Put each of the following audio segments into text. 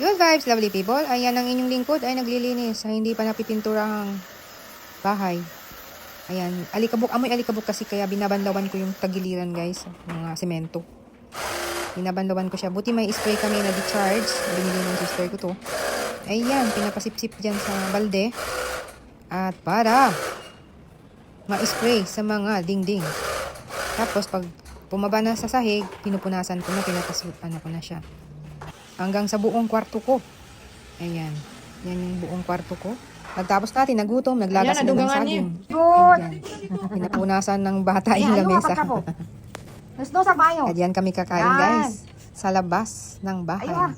Good vibes, lovely people. Ayan ang inyong lingkod ay naglilinis sa hindi pa napipinturahang bahay. Ayan, alikabok. Amoy alikabok kasi kaya binabanlawan ko yung tagiliran guys. Mga semento. Binabanlawan ko siya. Buti may spray kami na di-charge. Binili ng sister ko to. Ayan, pinapasip-sip dyan sa balde. At para ma-spray sa mga dingding. Tapos pag bumaba na sa sahig, pinupunasan ko na, ano ko na siya. Hanggang sa buong kwarto ko. Ayan. Yan yung buong kwarto ko. Pagtapos natin, nagutom, naglagas na ng saging. Ayan. Pinapunasan ng bata yung lamesa. Ayan kami kakain guys. Sa labas ng bahay.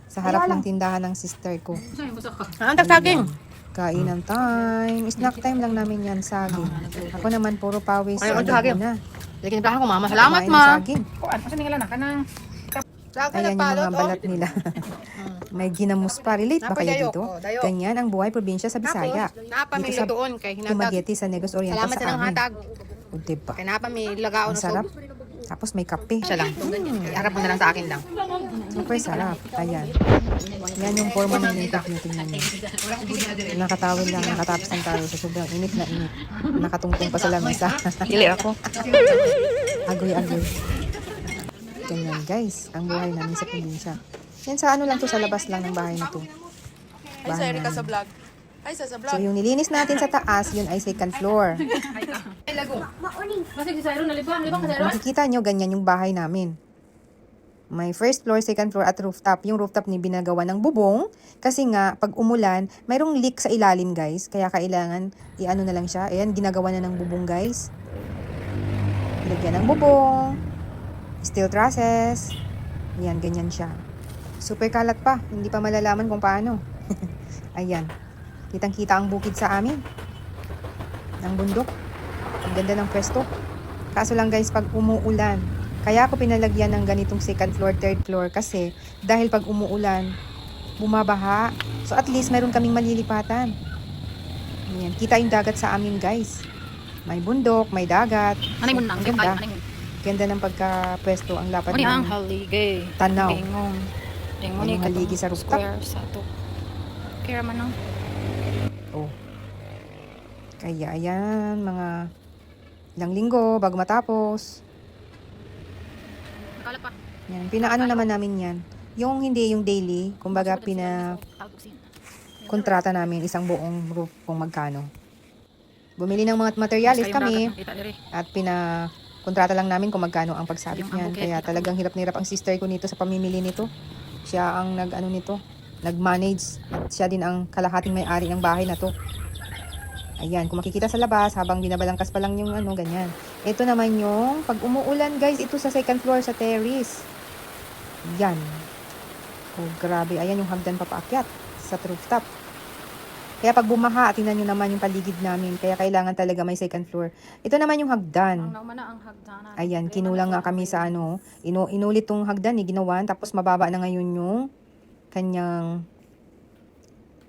Sa harap ng tindahan ng sister ko. Ang saging. Kainan time. Snack time lang namin yan, saging. Ako naman, puro pawis. Ay, saging. Na. Lagi na ko, mama. Salamat, Kumain ng ma. saging. Kasi nila na ka ng... Ayan yung mga balat nila. May ginamos pa. Relate ba kayo dito? Ganyan ang buhay probinsya sa Bisaya. Napamili doon kay Hinatag. Tumaguete sa Negros Oriental Salamat sa sa nang amin. hatag. O diba? Kaya napamili lagaw Ang na sarap. sob. Tapos may kape. Siya lang. Iarap mo na lang sa akin lang. Super sarap. Ayan. Yan yung forma ng lintik nyo. Tingnan nyo. Nakatawid lang. Nakatapos ng tawid. Sa sobrang init na init. Nakatungtong pa sa lamesa. Pili ako. Agoy-agoy. Ganyan guys. Ang buhay namin sa probinsya. Yan sa ano lang to. Sa labas lang ng bahay na to. Ay, sa Erika sa vlog. Ay, sa So vlog. yung nilinis natin sa taas, yun ay second floor. Kung makikita nyo, ganyan yung bahay namin. May first floor, second floor at rooftop. Yung rooftop ni binagawa ng bubong. Kasi nga, pag umulan, mayroong leak sa ilalim guys. Kaya kailangan, i-ano na lang siya. Ayan, ginagawa na ng bubong guys. Lagyan ng bubong. Steel trusses. Ayan, ganyan siya. Super kalat pa. Hindi pa malalaman kung paano. Ayan. Kitang-kita ang bukid sa amin. Ng bundok. Ang ganda ng pwesto. Kaso lang guys, pag umuulan, kaya ako pinalagyan ng ganitong second floor, third floor kasi dahil pag umuulan, bumabaha. So at least meron kaming malilipatan. Ayan. Kita yung dagat sa amin guys. May bundok, may dagat. Anay mo nang Ganda. anay mo. Ganda ng pagka-pwesto. Ang lapad Ano ang ng haligay? tanaw. Tingong. Tingong Ano ni yung haligi sa rooftop? Square sa to. Kaya man ang Oh. Kaya ayan, mga ilang linggo bago matapos. nakala pa. Yan, pinaano naman namin yan. Yung hindi yung daily, kumbaga kontrata namin isang buong roof kung magkano. Bumili ng mga materialis kami at kontrata lang namin kung magkano ang pagsabit niyan. Kaya talagang hirap na hirap ang sister ko nito sa pamimili nito. Siya ang nag-manage at siya din ang kalahating may-ari ng bahay na to. Ayan, kung makikita sa labas habang binabalangkas pa lang yung ganyan. Ito naman yung pag umuulan guys, ito sa second floor sa terrace. Yan. Oh, grabe. Ayan yung hagdan papaakyat sa rooftop. Kaya pag bumaha, tingnan nyo naman yung paligid namin. Kaya kailangan talaga may second floor. Ito naman yung hagdan. Ayan, kinulang nga kami sa inulit tong hagdan, ginawan. Tapos mababa na ngayon yung kanyang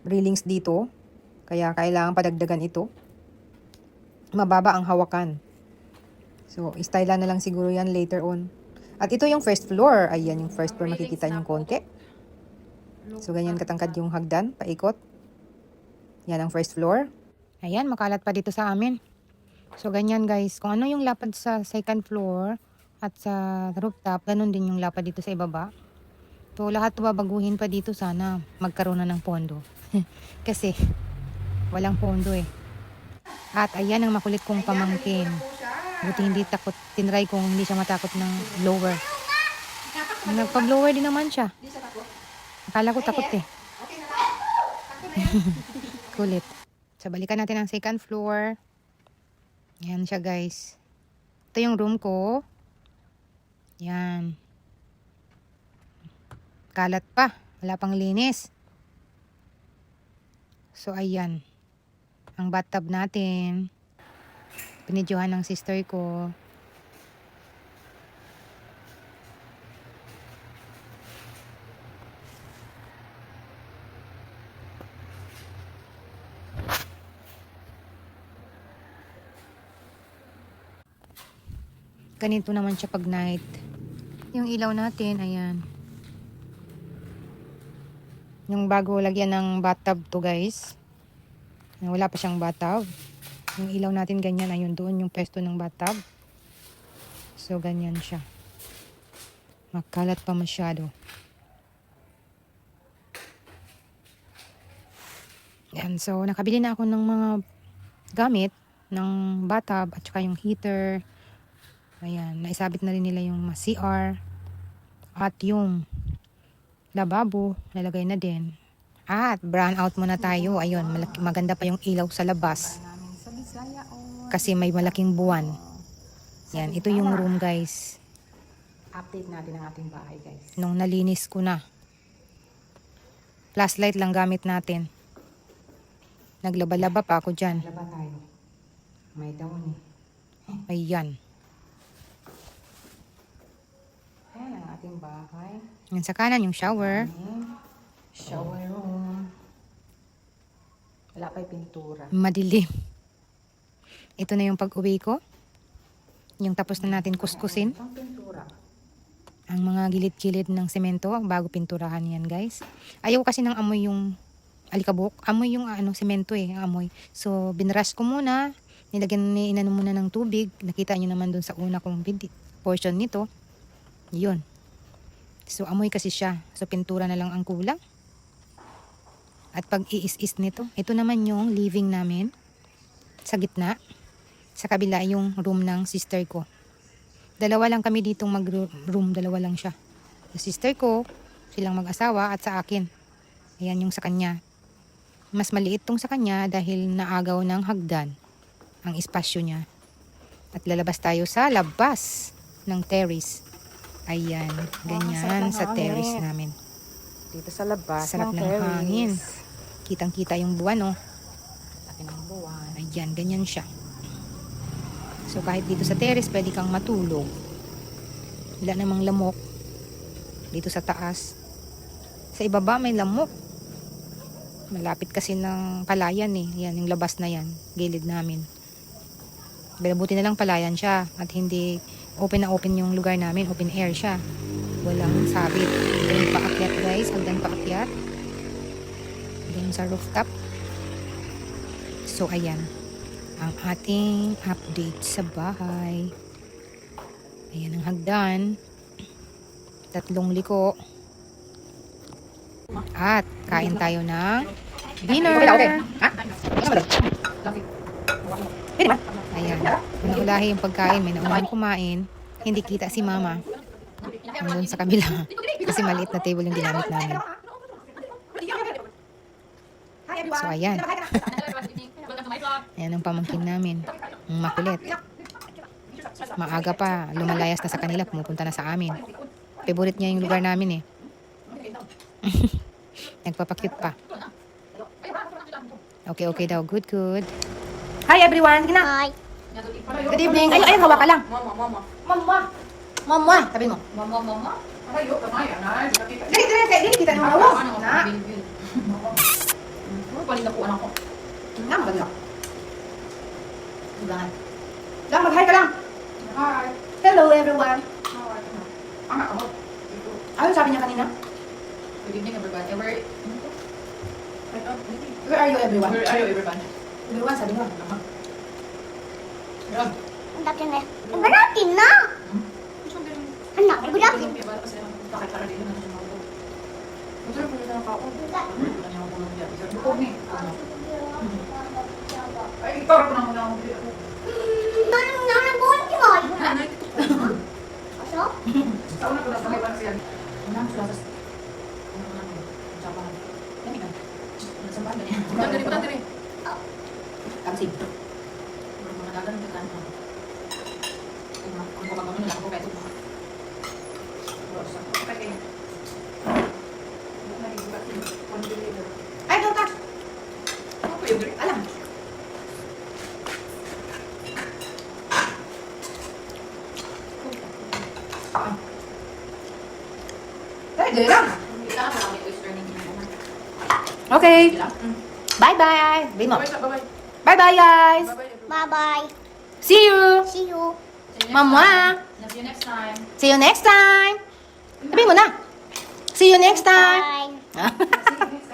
railings dito. Kaya kailangan padagdagan ito. Mababa ang hawakan. So, styla na lang siguro yan later on. At ito yung first floor. Ayan yung first floor, makikita yung konti. So, ganyan katangkad yung hagdan, paikot. Yan ang first floor. Ayan, makalat pa dito sa amin. So, ganyan guys. Kung ano yung lapad sa second floor at sa rooftop, ganun din yung lapad dito sa ibaba. So, lahat babaguhin pa dito sana magkaroon na ng pondo. Kasi, walang pondo eh. At ayan ang makulit kong pamangkin. Buti hindi takot. Tinry kong hindi siya matakot ng blower. Nagpa-blower din naman siya. Akala ko takot eh. Kulit. So, balikan natin ang second floor. Yan siya guys. Ito yung room ko. Yan. Kalat pa. Wala pang linis. So, ayan. Ang bathtub natin. Pinidyohan ng sister ko. Ganito naman siya pag night. Yung ilaw natin, ayan. Yung bago lagyan ng bathtub to guys. Wala pa siyang bathtub. Yung ilaw natin ganyan. Ayun doon yung pwesto ng bathtub. So ganyan siya. Makalat pa masyado. Yan. So nakabili na ako ng mga gamit ng bathtub at saka yung heater. Ayan. Naisabit na rin nila yung CR. At yung lababo, nalagay na din. At brown out muna tayo. Ayun, maganda pa yung ilaw sa labas. Kasi may malaking buwan. Yan, ito yung room guys. Update natin ang ating bahay, guys. Nung nalinis ko na. Flashlight lang gamit natin. Naglaba-laba pa ako dyan. Laba tayo. May daon eh. Ayan. Ayan ang ating bahay. Yan sa kanan yung shower. Shower room. Wala pa yung pintura. Madilim. Ito na yung pag-uwi ko. Yung tapos na natin kuskusin. Ang pintura. Ang mga gilid-gilid ng semento bago pinturahan yan guys. Ayaw kasi ng amoy yung alikabok. Amoy yung semento ang amoy. So binrush ko muna. Inano muna ng tubig. Nakita nyo naman dun sa una kong portion nito. Yun. So amoy kasi siya. So pintura na lang ang kulang. At pag iis-is nito. Ito naman yung living namin. Sa gitna. Sa kabila yung room ng sister ko. Dalawa lang kami ditong mag-room. Dalawa lang siya. Yung sister ko, silang mag-asawa at sa akin. Ayan yung sa kanya. Mas maliit tong sa kanya dahil naagaw ng hagdan ang espasyo niya. At lalabas tayo sa labas ng terrace. Ayan. Ganyan sa terrace namin. Dito sa labas Sarap ng hangin. Kitang-kita yung buwan, oh. Laki ng buwan. Ayan, ganyan siya. So kahit dito sa terrace, pwede kang matulog. Wala namang lamok. Dito sa taas. Sa ibaba may lamok. Malapit kasi ng palayan eh. Yan, yung labas na yan. Gilid namin. Buti na lang palayan siya. At hindi open na open yung lugar namin. Open air siya. Walang sabit. Hanggang paakyat guys. Hanggang paakyat. Hanggang sa rooftop. So ayan. Ang ating update sa bahay. Ayan ang hagdan. 3 liko. At kain tayo ng dinner. Ayan. Naulahi yung pagkain. May naunang kumain. Hindi kita si mama. Nandun sa kabila. Kasi maliit na table yung ginamit namin. So ayan. Ayan ang pamangkin namin. Ang makulit. Maaga pa. Lumalayas na sa kanila. Pumupunta na sa amin. Favorite niya yung lugar namin eh. Nagpapakyut pa. Okay daw. Good. Hi everyone. Sige na. Hi. Good evening. Ayun, hawa ka lang. Mama. Sabi mo. Dili kita nung hawa. Na. Lang, bagla. Lang, mag-hi ka lang. Hello everyone. Ano sabi niya kanina? Good evening, everybody. Where are you everyone? Where are you, everybody? Everyone, sabi mo. Yan. Ang dati na. Iba natin na. Anak, iba natin. Bakit para dito na siya mag-go? Masarap po siya ng kaon. Wala niya ako ng diyan. Bukog ni. Ay, ikaw rin po na muna akong dito. Anong nanabuhan si Moy? Aso? Sa una ko na sa may siya. Unang sulasas. Sabahan. Dami ka. Sabahan na niya. Punta diri. Kamsig. Mga dagan ng kakan. Kung kumagano nila ako kahit ito. Ay, don't touch. Alam. Ay, dali lang. Okay. Bye-bye. Bye-bye. Bye-bye, guys. Bye-bye. See you. See you. Mama. See you next time. See you next time. Sabihin mo na. See you next time. Bye.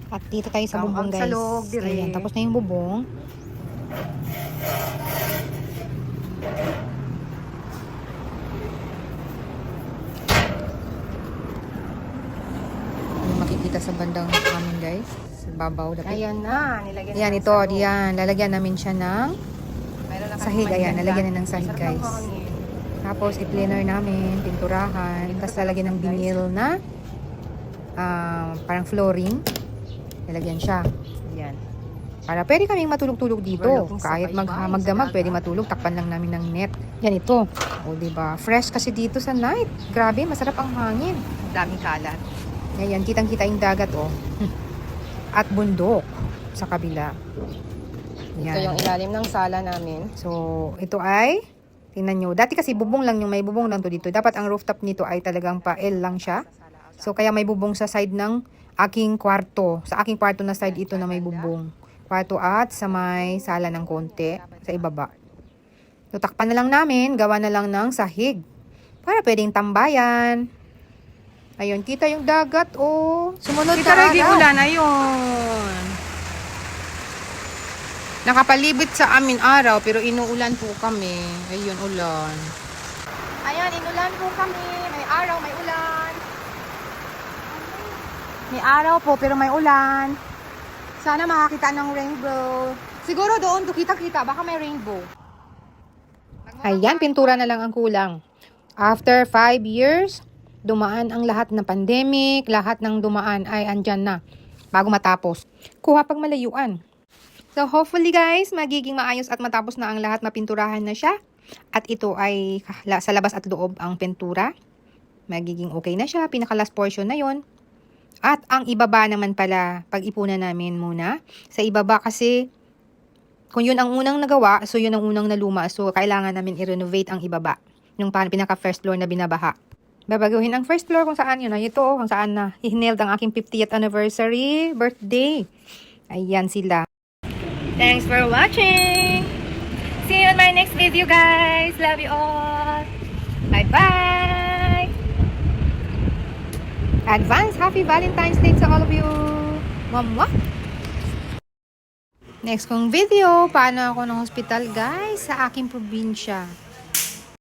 At dito tayo sa Ang bubong, guys. salog, dire. Ayan, tapos na yung bubong. Yung makikita sa bandang amin, guys. Sa babaw. Ayan na, nilagyan Ayan, ng ito. salog. Diyan. Lalagyan namin siya ng Mayroon na kami sahig. Ayan, maganda. lalagyan na ng sahig, Sarap ng guys. hangin. Tapos, i-cleaner namin, pinturahan. Tapos, lalagyan ng binil na parang flooring. Lalagyan siya. Yan. Para pwede kaming matulog-tulog dito. Overlooking sa Kahit baybay, magdamag, sa pwede dagat. matulog. Takpan lang namin ng net. Yan ito. O, diba? Fresh kasi dito sa night. Grabe, masarap ang hangin. Daming kalat. Ngayon, kitang-kita yung dagat, oh. At bundok sa kabila. Yan. Ito yung ilalim ng sala namin. So, ito ay, tingnan nyo. Dati kasi bubong lang yung may bubong lang to dito. Dapat ang rooftop nito ay talagang pa-L lang siya. So, kaya may bubong sa side ng aking kwarto. Sa aking kwarto na side ito na may bubong. Kwarto at sa may sala ng konti sa ibaba. So, takpan na lang namin. Gawa na lang ng sahig. Para pwedeng tambayan. Ayun, kita yung dagat, oh. Sumunod Kita na rin araw. ulan na yun. Nakapalibit sa amin araw, pero inuulan po kami. Ayun, ulan. Ayan, inulan po kami. May araw, may ulan. May araw po, pero may ulan. Sana makakita ng rainbow. Siguro doon to kita-kita, baka may rainbow. Ayan, pintura na lang ang kulang. After 5 years, dumaan ang lahat ng pandemic, lahat ng dumaan ay andyan na bago matapos. Kuha pag malayuan. So hopefully guys, magiging maayos at matapos na ang lahat, mapinturahan na siya. At ito ay sa labas at loob ang pintura. Magiging okay na siya, pinaka last portion na yon. At ang ibaba naman pala, pag-ipunan namin muna. Sa ibaba kasi, kung yun ang unang nagawa, so yun ang unang naluma. So kailangan namin i-renovate ang ibaba. Yung pinaka first floor na binabaha. Babaguhin ang first floor kung saan yun. Ito, kung saan na hineld ang aking 50th anniversary birthday. Ayan sila. Thanks for watching! See you on my next video, guys! Love you all! Bye-bye! Advance Happy Valentine's Day to all of you! Mwah! Next kong video, paano ako ng hospital, guys, sa aking probinsya.